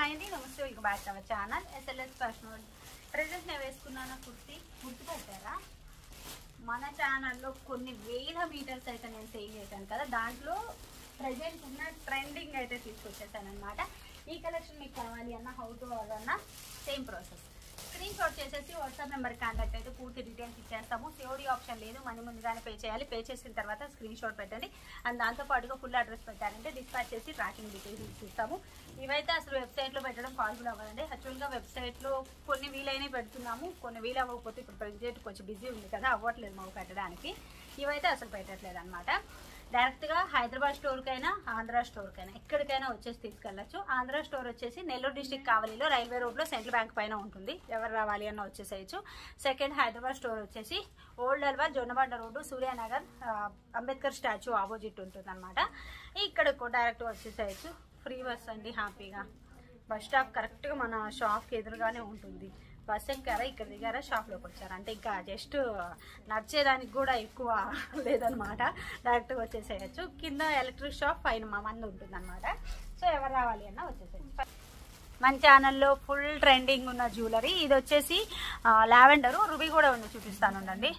Hi అండి, నమస్తే. Welcome back to our channel SLS fashion world. Present నేను వేసుకున్నాను కుర్తీ గుర్తుపట్టారా? మన ఛానల్లో కొన్ని వేల మీటర్స్ అయితే నేను సేల్ చేశాను కదా, దాంట్లో ప్రెజెంట్ ఉన్న ట్రెండింగ్ అయితే తీసుకొచ్చేసాను అనమాట. ఈ కలెక్షన్ మీకు కావాలి అన్న, హౌ టు ఆర్డర్ అన్న సేమ్ ప్రాసెస్. స్క్రీన్ షాట్ చేసేసి వాట్సాప్ నెంబర్కి కాంటాక్ట్ అయితే పూర్తి డీటెయిల్స్ ఇచ్చేస్తాము. సిఓడి ఆప్షన్ లేదు, మనీ ముందుగానే పే చేయాలి. పే చేసిన తర్వాత స్క్రీన్ షాట్ పెట్టండి. అండ్ దాంతోపాటుగా ఫుల్ అడ్రస్ పెట్టారంటే డిస్పాచ్ చేసి ట్రాకింగ్ డీటెయిల్స్ ఇస్తాము. ఇవైతే అసలు వెబ్సైట్లో పెట్టడం పాసిబుల్ అవ్వదండి. యాక్చువల్గా వెబ్సైట్లో కొన్ని వీలైనవి పెడుతున్నాము, కొన్ని వీలు అవ్వకపోతే ఇప్పుడు ప్రెజెంట్ కొంచెం బిజీ ఉంది కదా, అవ్వట్లేదు మాకు పెట్టడానికి. ఇవైతే అసలు పెట్టట్లేదు అనమాట. డైరెక్ట్గా హైదరాబాద్ స్టోర్కైనా ఆంధ్ర స్టోర్కైనా ఎక్కడికైనా వచ్చేసి తీసుకెళ్ళచ్చు. ఆంధ్ర స్టోర్ వచ్చేసి నెల్లూరు డిస్ట్రిక్ట్ కావలిలో రైల్వే రోడ్లో సెంట్రల్ బ్యాంక్ పైన ఉంటుంది. ఎవరు రావాలి అన్న వచ్చేసేయచ్చు. సెకండ్ హైదరాబాద్ స్టోర్ వచ్చేసి old Alwal Jonnabanda road Suryanagar Ambedkar statue opposite ఉంటుంది అనమాట. ఇక్కడ డైరెక్ట్ వచ్చేసేయచ్చు. ఫ్రీ బస్ అండి, హ్యాపీగా. బస్ స్టాప్ కరెక్ట్గా మన షాప్కి ఎదురుగానే ఉంటుంది. బస్ ఎక్కారా, ఇక్కడ దిగారా, షాప్లోకి వచ్చారా అంటే ఇంకా జస్ట్ నడిచేదానికి కూడా ఎక్కువ లేదనమాట. డైరెక్ట్గా వచ్చేసేయచ్చు. కింద ఎలక్ట్రిక్ షాప్, పైన మా మంది ఉంటుంది అనమాట. సో ఎవరు రావాలి అన్నా వచ్చేసేయచ్చు. మన ఛానల్లో ఫుల్ ట్రెండింగ్ ఉన్న జ్యువెలరీ ఇది వచ్చేసి లావెండరు, రుబీ కూడా ఉంది, చూపిస్తాను ఉండండి.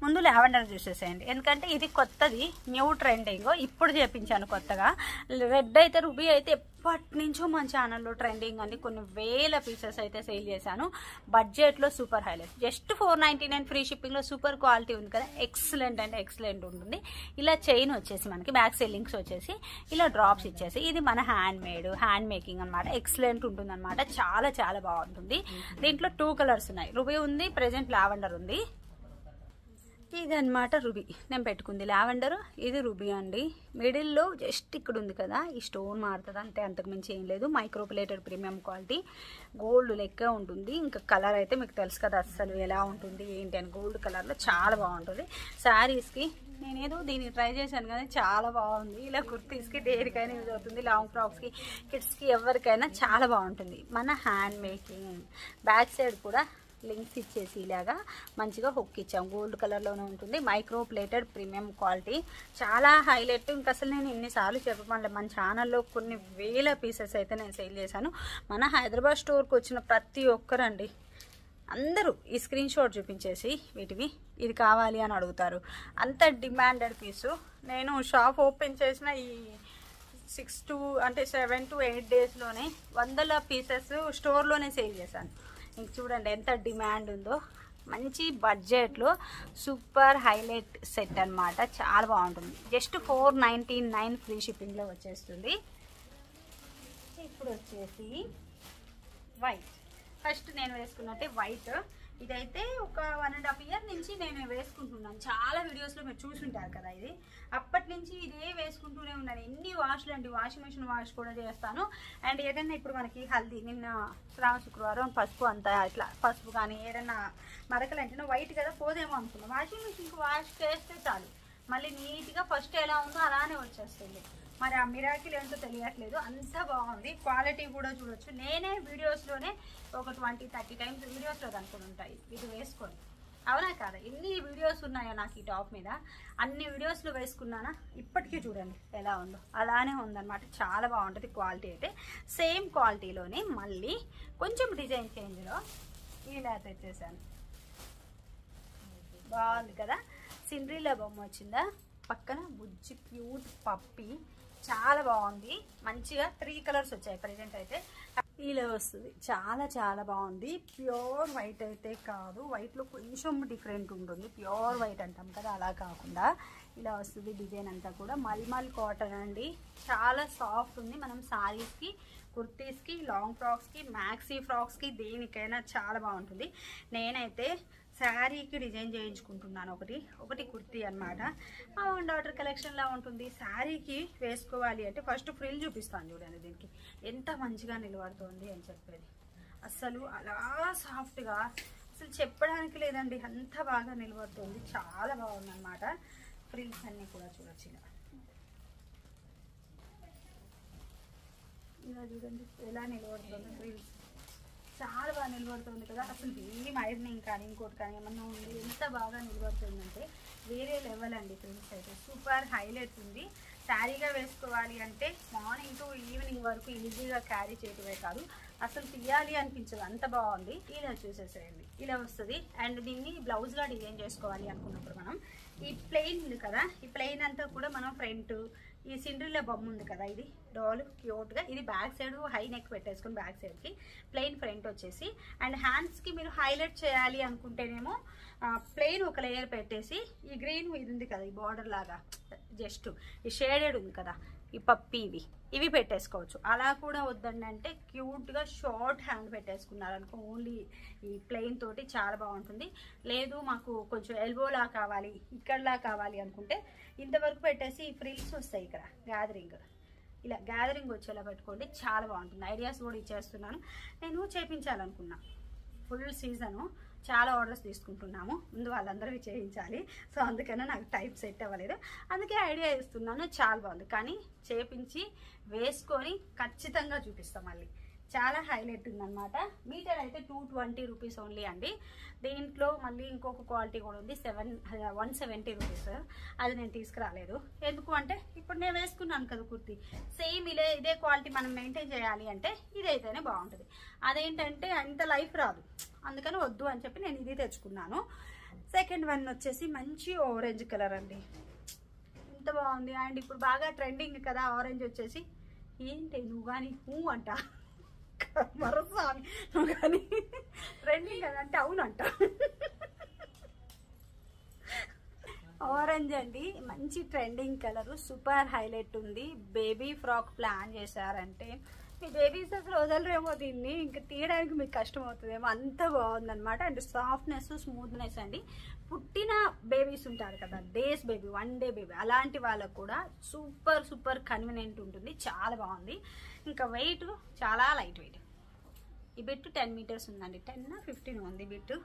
ముందు లావెండర్ చూసేసేయండి, ఎందుకంటే ఇది కొత్తది, న్యూ ట్రెండింగ్, ఇప్పుడు చేపించాను కొత్తగా. రెడ్ అయితే రుబీ అయితే ఎప్పటి నుంచో మన ఛానల్లో ట్రెండింగ్ అండి. కొన్ని వేల పీసెస్ అయితే సేల్ చేశాను. బడ్జెట్లో సూపర్ హైలైట్, జస్ట్ 499 ఫ్రీ షిప్పింగ్లో సూపర్ క్వాలిటీ ఉంది కదా, ఎక్సలెంట్ అంటే ఎక్సలెంట్ ఉంటుంది. ఇలా చైన్ వచ్చేసి మనకి బ్యాక్ సెల్లింగ్స్ వచ్చేసి ఇలా డ్రాప్స్ ఇచ్చేసి, ఇది మన హ్యాండ్ మేకింగ్ అనమాట. ఎక్సలెంట్ ఉంటుంది అనమాట, చాలా చాలా బాగుంటుంది. దీంట్లో 2 కలర్స్ ఉన్నాయి, రుబీ ఉంది, ప్రెజెంట్ లావెండర్ ఉంది. ఇది అనమాట రుబీ నేను పెట్టుకుంది, లావెండర్. ఇది రుబీ అండి. మిడిల్లో జస్ట్ ఇక్కడ ఉంది కదా, ఈ స్టోన్ మారుతుంది అంతే, అంతకుమించి ఏం లేదు. మైక్రోప్లేటెడ్ ప్రీమియం క్వాలిటీ, గోల్డ్ లెక్క ఉంటుంది. ఇంకా కలర్ అయితే మీకు తెలుసు కదా అస్సలు ఎలా ఉంటుంది ఏంటి అని, గోల్డ్ కలర్లో చాలా బాగుంటుంది. శారీస్కి నేనేదో దీన్ని ట్రై చేశాను కానీ చాలా బాగుంది. ఇలా కుర్తీస్కి దేనికైనా యూజ్ అవుతుంది, లాంగ్ ఫ్రాక్స్కి, కిడ్స్కి, ఎవరికైనా చాలా బాగుంటుంది. మన హ్యాండ్ మేకింగ్. బ్యాక్ సైడ్ కూడా లింక్స్ ఇచ్చేసి ఇలాగా మంచిగా హుక్ ఇచ్చాం, గోల్డ్ కలర్లోనే ఉంటుంది. మైక్రో ప్లేటెడ్ ప్రీమియం క్వాలిటీ, చాలా హైలైట్. ఇంకా అసలు నేను ఇన్నిసార్లు చెప్పమని, మన ఛానల్లో కొన్ని వేల పీసెస్ అయితే నేను సేల్ చేశాను. మన హైదరాబాద్ స్టోర్కి వచ్చిన ప్రతి ఒక్కరండి అందరూ ఈ స్క్రీన్ షాట్ చూపించేసి వీటివి ఇది కావాలి అని అడుగుతారు. అంత డిమాండెడ్ పీసు. నేను షాప్ ఓపెన్ చేసిన ఈ 7 to 8 డేస్లోనే 100 పీసెస్ స్టోర్లోనే సేల్ చేశాను. ఇంక చూడండి ఎంత డిమాండ్ ఉందో. మంచి బడ్జెట్లో సూపర్ హైలైట్ సెట్ అనమాట, చాలా బాగుంటుంది. జస్ట్ 499 ఫ్రీ షిప్పింగ్లో వచ్చేస్తుంది. ఇప్పుడు వచ్చేసి వైట్. ఫస్ట్ నేను వేసుకున్నట్టే వైట్. ఇదైతే ఒక 1.5 year నుంచి నేను వేసుకుంటున్నాను. చాలా వీడియోస్లో మీరు చూసుంటారు కదా, ఇది అప్పటి నుంచి ఇదే వేసుకుంటూనే ఉన్నాను. ఎన్ని వాష్లు అండి, వాషింగ్ మిషన్ వాష్ కూడా చేస్తాను. అండ్ ఏదైనా ఇప్పుడు మనకి హల్దీ, నిన్న శ్రావణ శుక్రవారం పసుపు అంతా ఇట్లా పసుపు కానీ ఏదైనా మరకలు అంటే వైట్ కదా పోదేమో అనుకున్నాను. వాషింగ్ మిషన్కి వాష్ చేస్తే చాలు, మళ్ళీ నీట్గా ఫస్ట్ ఎలా ఉందో అలానే వచ్చేస్తుంది. మరి ఆ మిరాకిల్ ఏంటో తెలియట్లేదు, అంత బాగుంది. క్వాలిటీ కూడా చూడొచ్చు. నేనే వీడియోస్లోనే ఒక 20-30 టైమ్స్ వీడియోస్లో కనుక్కొని ఉంటాయి ఇది వేసుకోండి, అవునా కాదా? ఎన్ని వీడియోస్ ఉన్నాయో నాకు ఈ టాప్ మీద, అన్ని వీడియోస్లో వేసుకున్నానా, ఇప్పటికీ చూడండి ఎలా ఉందో అలానే ఉందన్నమాట. చాలా బాగుంటుంది క్వాలిటీ అయితే. సేమ్ క్వాలిటీలోనే మళ్ళీ కొంచెం డిజైన్ చేంజ్లో ఇలా తెచ్చేసాను. బాగుంది కదా, సిండ్రిల్లా బొమ్మ వచ్చిందా, పక్కన బుజ్జి క్యూట్ పప్పి, చాలా బాగుంది. మంచిగా 3 కలర్స్ వచ్చాయి ప్రెజెంట్ అయితే. ఇలా వస్తుంది, చాలా చాలా బాగుంది. ప్యూర్ వైట్ అయితే కాదు, వైట్లో కొంచెం డిఫరెంట్ ఉంటుంది. ప్యూర్ వైట్ అంటాం కదా, అలా కాకుండా ఇలా వస్తుంది. డిజైన్ అంతా కూడా మల్మల్ కాటన్ అండి, చాలా సాఫ్ట్ ఉంది. మనం సారీస్కి, కుర్తీస్కి, లాంగ్ ఫ్రాక్స్కి, మ్యాక్సీ ఫ్రాక్స్కి, దేనికైనా చాలా బాగుంటుంది. నేనైతే శారీకి డిజైన్ చేయించుకుంటున్నాను, ఒకటి కుర్తీ అనమాట. మా ఓన్ డాటర్ కలెక్షన్లా ఉంటుంది. శారీకి వేసుకోవాలి అంటే ఫస్ట్ ఫ్రిల్ చూపిస్తాను చూడండి, దీనికి ఎంత మంచిగా నిలబడుతుంది అని చెప్పేది. అసలు అలా సాఫ్ట్గా, అసలు చెప్పడానికి లేదండి, అంత బాగా నిలబడుతుంది. చాలా బాగుంది అనమాట. ఫ్రిల్స్ అన్నీ కూడా చూడొచ్చు. ఇలా చూడండి ఎలా నిలబడుతుంది ఫ్రిల్స్, చాలా బాగా నిలబడుతుంది కదా. అసలు ఏం ఐరనింగ్ కానీ ఇంకోటి కానీ ఏమన్నా ఉంది, ఎంత బాగా నిలబడుతుందంటే వేరే లెవెల్ అండి. ఫ్రెండ్స్ అయితే సూపర్ హైలైట్ ఉంది. శారీగా వేసుకోవాలి అంటే మార్నింగ్ టు ఈవినింగ్ వరకు ఈజీగా క్యారీ చేయటమే కాదు, అసలు తీయాలి అనిపించదు, అంత బాగుంది. ఇలా చూసేసేయండి, ఇలా వస్తుంది. అండ్ దీన్ని బ్లౌజ్గా డిజైన్ చేసుకోవాలి అనుకున్నప్పుడు మనం ఈ ప్లెయిన్ ఉంది కదా, ఈ ప్లెయిన్ అంతా కూడా మనం ఫ్రంట్ ఈ సిండ్రిల్లా బొమ్మ ఉంది కదా, ఇది డాల్ క్యూట్గా, ఇది బ్యాక్ సైడ్ హై నెక్ పెట్టేసుకుని బ్యాక్ సైడ్కి ప్లెయిన్ ఫ్రంట్ వచ్చేసి, అండ్ హ్యాండ్స్కి మీరు హైలైట్ చేయాలి అనుకుంటేనేమో ప్లెయిన్ ఒక లేయర్ పెట్టేసి ఈ గ్రీన్ ఇది ఉంది కదా, ఈ బార్డర్ లాగా జస్ట్ ఈ షేడెడ్ ఉంది కదా, ఈ పప్పి ఇవి పెట్టేసుకోవచ్చు. అలా కూడా వద్దండి అంటే క్యూట్గా షార్ట్ హ్యాండ్ పెట్టేసుకున్నారనుకో ఓన్లీ ఈ ప్లెయిన్ తోటి చాలా బాగుంటుంది. లేదు మాకు కొంచెం ఎల్బోలా కావాలి, ఇక్కడలా కావాలి అనుకుంటే ఇంతవరకు పెట్టేసి ఫ్రిల్స్ వస్తాయి ఇక్కడ గ్యాదరింగ్, ఇలా గ్యాదరింగ్ వచ్చేలా పెట్టుకోండి, చాలా బాగుంటుంది. ఐడియాస్ కూడా ఇచ్చేస్తున్నాను. నేను చేయించాలనుకున్నా, ఫుల్ సీజను చాలా ఆర్డర్స్ తీసుకుంటున్నాము, ముందు వాళ్ళందరివి చేయించాలి. సో అందుకనే నాకు టైప్ సెట్ అవ్వలేదు, అందుకే ఐడియా ఇస్తున్నాను. చాలా బాగుంది, కానీ చేపించి వేసుకొని ఖచ్చితంగా చూపిస్తాం. మళ్ళీ చాలా హైలైట్ ఉందన్నమాట. మీటర్ అయితే 220 రూపీస్ ఓన్లీ అండి. దీంట్లో మళ్ళీ ఇంకొక క్వాలిటీ కూడా ఉంది, 170 రూపీస్. అది నేను తీసుకురాలేదు, ఎందుకు అంటే ఇప్పుడు నేను వేసుకున్నాను కదా కుర్తీ, సేమ్ ఇదే క్వాలిటీ మనం మెయింటైన్ చేయాలి అంటే ఇదైతేనే బాగుంటుంది. అదేంటంటే అంత లైఫ్ రాదు, అందుకని వద్దు అని చెప్పి నేను ఇది తెచ్చుకున్నాను. సెకండ్ వన్ వచ్చేసి మంచి ఆరెంజ్ కలర్ అండి, ఎంత బాగుంది. అండ్ ఇప్పుడు బాగా ట్రెండింగ్ కదా ఆరెంజ్ వచ్చేసి. ఏంటి నువ్వు కానీ అంట మరోసారి, నువ్వు కానీ ట్రెండింగ్ కదా అంటే అవునంట. ఆరెంజ్ అండి, మంచి ట్రెండింగ్ కలర్, సూపర్ హైలైట్ ఉంది. బేబీ ఫ్రాక్ ప్లాన్ చేశారంటే మీ బేబీస్ అసలు వదలరేమో దీన్ని, ఇంకా తీయడానికి మీకు కష్టం అవుతుందేమో, అంత బాగుందన్నమాట. అండ్ సాఫ్ట్నెస్ స్మూత్నెస్ అండి. పుట్టిన బేబీస్ ఉంటారు కదా, డేస్ బేబీ, 1 డే బేబీ, అలాంటి వాళ్ళకు కూడా సూపర్ సూపర్ కన్వీనియంట్ ఉంటుంది, చాలా బాగుంది. ఇంకా వెయిట్ చాలా లైట్ వెయిట్. ఈ బిట్ 10 మీటర్స్ ఉందండి, 10-15 ఉంది బిట్.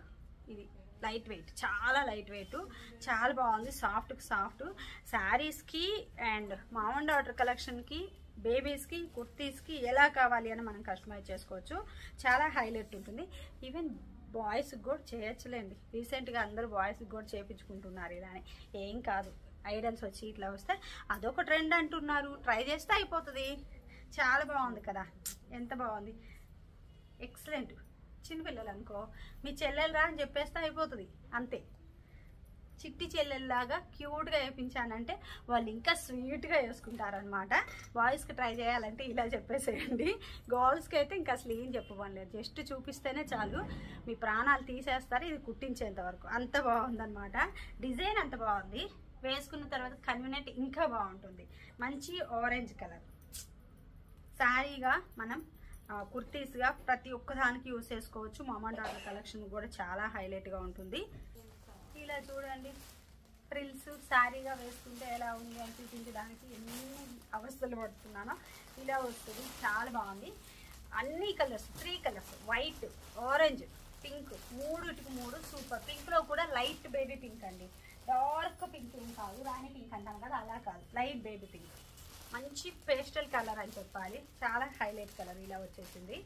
ఇది లైట్ వెయిట్, చాలా లైట్ వెయిట్, చాలా బాగుంది. సాఫ్ట్ శారీస్కి అండ్ మామ్ అండ్ డాటర్ కలెక్షన్కి, బేబీస్కి, కుర్తీస్కి ఎలా కావాలి అని మనం కస్టమైజ్ చేసుకోవచ్చు. చాలా హైలైట్ ఉంటుంది. ఈవెన్ బాయ్స్కి కూడా చేయొచ్చులేండి, రీసెంట్గా అందరూ బాయ్స్కి కూడా చేయించుకుంటున్నారు. ఇలానే ఏం కాదు, ఐడల్స్ వచ్చి ఇట్లా వస్తే అదొక ట్రెండ్ అంటున్నారు, ట్రై చేస్తే అయిపోతుంది. చాలా బాగుంది కదా, ఎంత బాగుంది, ఎక్సలెంట్. చిన్నపిల్లలు అనుకో మీ చెల్లెలు రా అని చెప్పేస్తే అయిపోతుంది, అంతే. చిట్టి చెల్లెల్లాగా క్యూట్గా వేయించానంటే వాళ్ళు ఇంకా స్వీట్గా వేసుకుంటారనమాట. బాయ్స్కి ట్రై చేయాలంటే ఇలా చెప్పేసేయండి, గర్ల్స్కి అయితే ఇంకా అసలు ఏం చెప్పలేదు, జస్ట్ చూపిస్తేనే చాలు మీ ప్రాణాలు తీసేస్తారు ఇది కుట్టించేంత వరకు. అంత బాగుందన్నమాట, డిజైన్ అంత బాగుంది. వేసుకున్న తర్వాత కన్వీనియంట్ ఇంకా బాగుంటుంది. మంచి ఆరెంజ్ కలర్ శారీగా మనం కుర్తీస్గా ప్రతి ఒక్కదానికి యూస్ చేసుకోవచ్చు. మామ్ అండ్ డాటర్ కలెక్షన్ కూడా చాలా హైలైట్గా ఉంటుంది. ఇలా చూడండి, ఫ్రిల్స్ శారీగా వేసుకుంటే ఎలా ఉంది అని చూపించడానికి ఎన్ని అవస్థలు పడుతున్నానో. ఇలా వస్తుంది, చాలా బాగుంది. అన్ని colours, 3 colours, white, orange, pink, 3 super. పింక్లో కూడా లైట్ బేబీ పింక్ అండి, డార్క్ పింక్ కాదు, రాణి పింక్ అంటాం కదా అలా కాదు, లైట్ బేబీ పింక్, మంచి పేస్టల్ కలర్ అని చెప్పాలి. చాలా హైలైట్ కలర్ ఇలా వచ్చేసింది,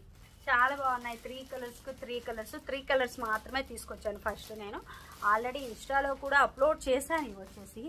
చాలా బాగున్నాయి. 3 కలర్స్ మాత్రమే తీసుకొచ్చాను. ఫస్ట్ నేను ఆల్రెడీ ఇన్స్టాలో కూడా అప్లోడ్ చేశాను. ఇవి వచ్చేసి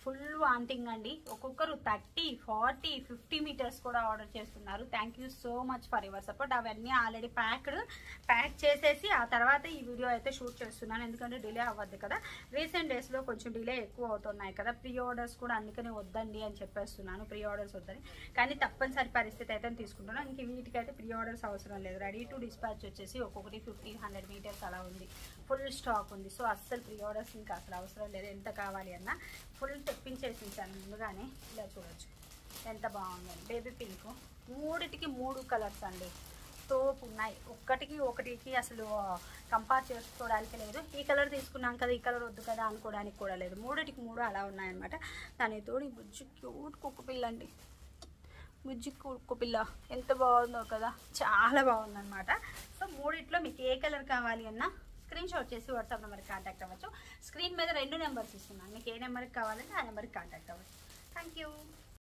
ఫుల్ వాంటింగ్ అండి, ఒక్కొక్కరు 30, 40, 50 మీటర్స్ కూడా ఆర్డర్ చేస్తున్నారు. Thank you so much for your support. అవన్నీ ఆల్రెడీ ప్యాక్ చేసేసి ఆ తర్వాత ఈ వీడియో అయితే షూట్ చేస్తున్నాను, ఎందుకంటే డిలే అవ్వద్దు కదా. రీసెంట్ డేస్లో కొంచెం డిలే ఎక్కువ అవుతున్నాయి కదా, ప్రీ ఆర్డర్స్ కూడా, అందుకనే వద్దండి అని చెప్పేస్తున్నాను, ప్రీ ఆర్డర్స్ వద్దని. కానీ తప్పనిసరి పరిస్థితి అయితే తీసుకుంటున్నాను. ఇంక వీటికైతే ప్రీ ఆర్డర్స్ అవసరం లేదు, రెడీ టు డిస్పాచ్ వచ్చేసి ఒక్కొక్కటి 1500 మీటర్స్ అలా ఉంది, ఫుల్ స్టాక్ ఉంది. సో అస్సలు ప్రీ ఆర్డర్స్ ఇంకా అసలు అవసరం లేదు, ఎంత కావాలి అన్నా ఫుల్ తెప్పించేసి ఉంచాను ముందుగానే. ఇలా చూడొచ్చు ఎంత బాగుందండి, బేబీ పింక్, 3 కలర్స్ అండి, తోపు ఉన్నాయి. ఒకటికి అసలు కంపేర్ చేసుకోవడానికి లేదు. ఈ కలర్ తీసుకున్నాం కదా, ఈ కలర్ వద్దు కదా అనుకోవడానికి కూడా లేదు, 3 అలా ఉన్నాయన్నమాట. దాని తోడు బుజ్జి క్యూట్ కుక్క పిల్ల అండి, బుజ్జి కుక్క పిల్ల ఎంత బాగుందో కదా, చాలా బాగుందన్నమాట. సో 3లో మీకు ఏ కలర్ కావాలి అన్నా స్క్రీన్ షాట్ చేసి వాట్సాప్ నెంబర్కి కాంటాక్ట్ అవ్వచ్చు. స్క్రీన్ మీద 2 నెంబర్స్ ఇస్తున్నాను, మీకు ఏ నెంబర్కి కావాలంటే ఆ నెంబర్కి కాంటాక్ట్ అవ్వచ్చు. Thank you.